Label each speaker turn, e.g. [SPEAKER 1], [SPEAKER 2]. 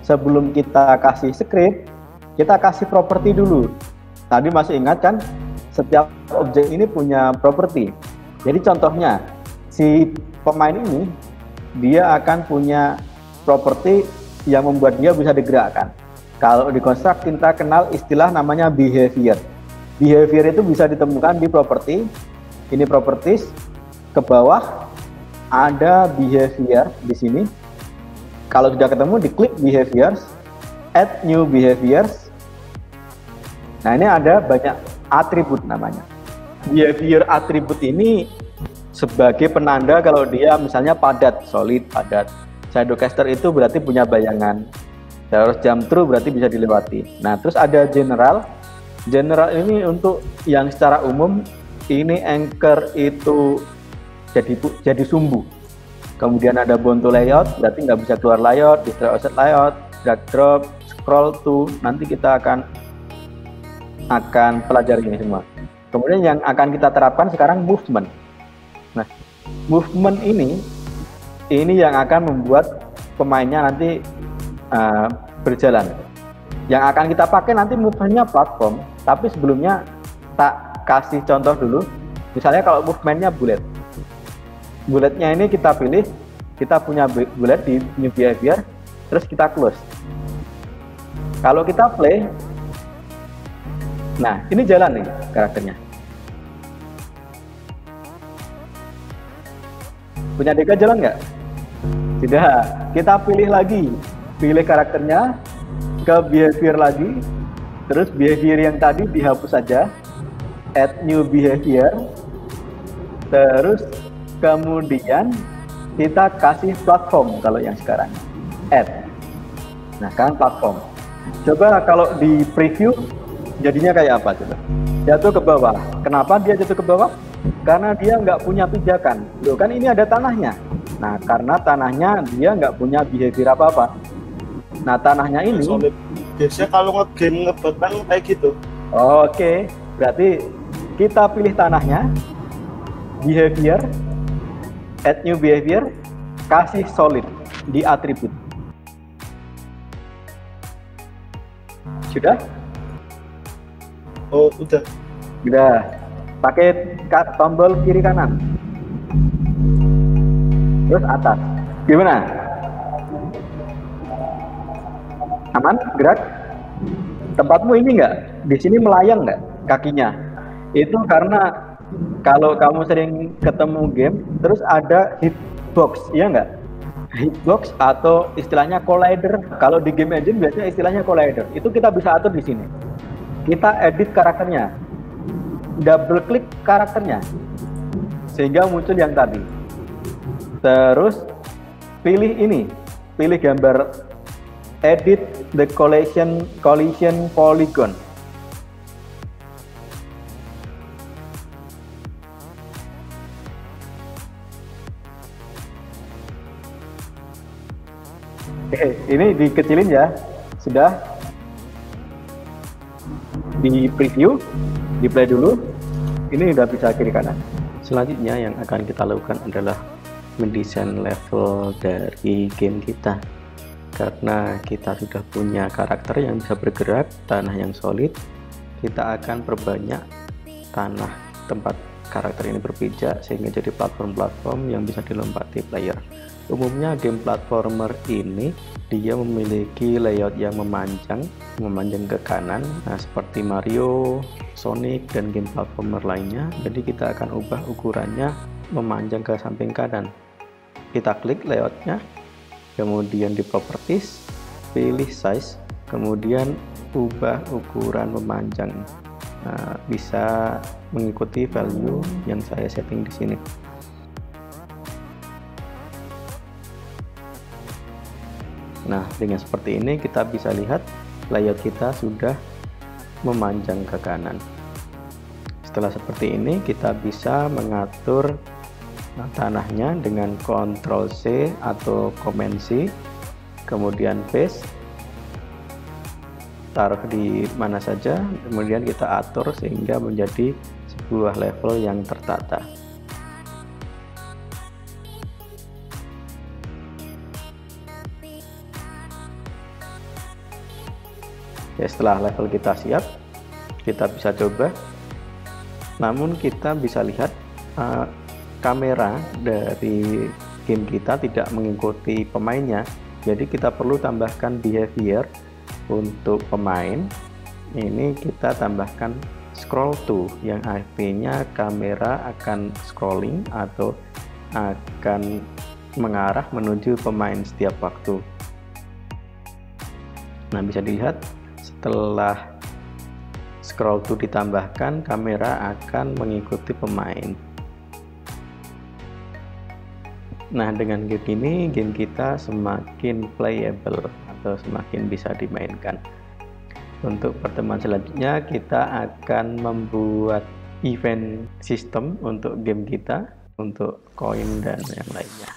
[SPEAKER 1] sebelum kita kasih script, kita kasih properti dulu. Tadi masih ingat kan, setiap objek ini punya properti. Jadi contohnya, si pemain ini, dia akan punya properti yang membuat dia bisa digerakkan. Kalau di construct kita kenal istilah namanya behavior. Behavior itu bisa ditemukan di properti. Ini properties, ke bawah ada behavior di sini. Kalau sudah ketemu, diklik behaviors, add new behaviors. Nah, ini ada banyak atribut namanya. Behavior atribut ini sebagai penanda kalau dia misalnya padat, solid, padat. Shadowcaster itu berarti punya bayangan. Terus jump through berarti bisa dilewati. Nah, terus ada general. General ini untuk yang secara umum, ini anchor itu jadi sumbu. Kemudian ada bound to layout, berarti nggak bisa keluar layout, destroy offset layout, drag drop, scroll to, nanti kita akan pelajari ini semua. Kemudian yang akan kita terapkan sekarang movement. Nah, movement ini yang akan membuat pemainnya nanti berjalan. Yang akan kita pakai nanti movementnya platform, tapi sebelumnya tak kasih contoh dulu. Misalnya kalau movementnya bullet. Bulletnya ini kita pilih, kita punya bullet di new behavior, terus kita close. Kalau kita play, nah ini jalan nih karakternya. Punya Deka jalan nggak? Tidak. Kita pilih lagi, pilih karakternya, ke behavior lagi, terus behavior yang tadi dihapus saja, add new behavior, terus kemudian kita kasih platform kalau yang sekarang add. Nah, sekarang platform. Coba kalau di preview jadinya kayak apa coba? Jatuh ke bawah. Kenapa dia jatuh ke bawah? Karena dia nggak punya pijakan. Loh, kan ini ada tanahnya. Nah, karena tanahnya dia nggak punya behavior apa-apa. Nah, tanahnya ini
[SPEAKER 2] biasanya kalau nge-game ngebutkan kayak gitu.
[SPEAKER 1] Oke, berarti kita pilih tanahnya, behavior, add new behavior, kasih solid di atribut. Sudah?
[SPEAKER 2] Oh, udah.
[SPEAKER 1] Sudah. Pakai tombol kiri kanan. Terus atas. Gimana? Aman? Gerak? Tempatmu ini enggak? Di sini melayang enggak kakinya? Itu karena kalau kamu sering ketemu game, terus ada hitbox, iya nggak? Hitbox atau istilahnya collider. Kalau di game engine biasanya istilahnya collider. Itu kita bisa atur di sini. Kita edit karakternya, double klik karakternya, sehingga muncul yang tadi. Terus pilih ini, pilih gambar edit the collision polygon. Oke, ini dikecilin ya. Sudah. Di preview, di play dulu. Ini udah bisa kiri kanan.
[SPEAKER 3] Selanjutnya yang akan kita lakukan adalah mendesain level dari game kita. Karena kita sudah punya karakter yang bisa bergerak, tanah yang solid, kita akan perbanyak tanah tempat karakter ini berpijak sehingga jadi platform-platform yang bisa dilompati player. Umumnya game platformer ini dia memiliki layout yang memanjang ke kanan, nah seperti Mario, Sonic, dan game platformer lainnya. Jadi kita akan ubah ukurannya memanjang ke samping kanan. Kita klik layoutnya, kemudian di properties, pilih size, kemudian ubah ukuran memanjang. Nah, bisa mengikuti value yang saya setting di sini. Nah, dengan seperti ini kita bisa lihat layout kita sudah memanjang ke kanan. Setelah seperti ini kita bisa mengatur tanahnya dengan Ctrl C atau Command C, kemudian paste, taruh di mana saja, kemudian kita atur sehingga menjadi sebuah level yang tertata. Ya, setelah level kita siap, kita bisa coba. Namun kita bisa lihat kamera dari game kita tidak mengikuti pemainnya. Jadi kita perlu tambahkan behavior untuk pemain. Ini kita tambahkan scroll to, yang artinya kamera akan scrolling atau akan mengarah menuju pemain setiap waktu. Nah, bisa dilihat setelah scroll to ditambahkan, kamera akan mengikuti pemain. Nah, dengan game ini, game kita semakin playable atau semakin bisa dimainkan. Untuk pertemuan selanjutnya, kita akan membuat event sistem untuk game kita, untuk koin dan yang lainnya.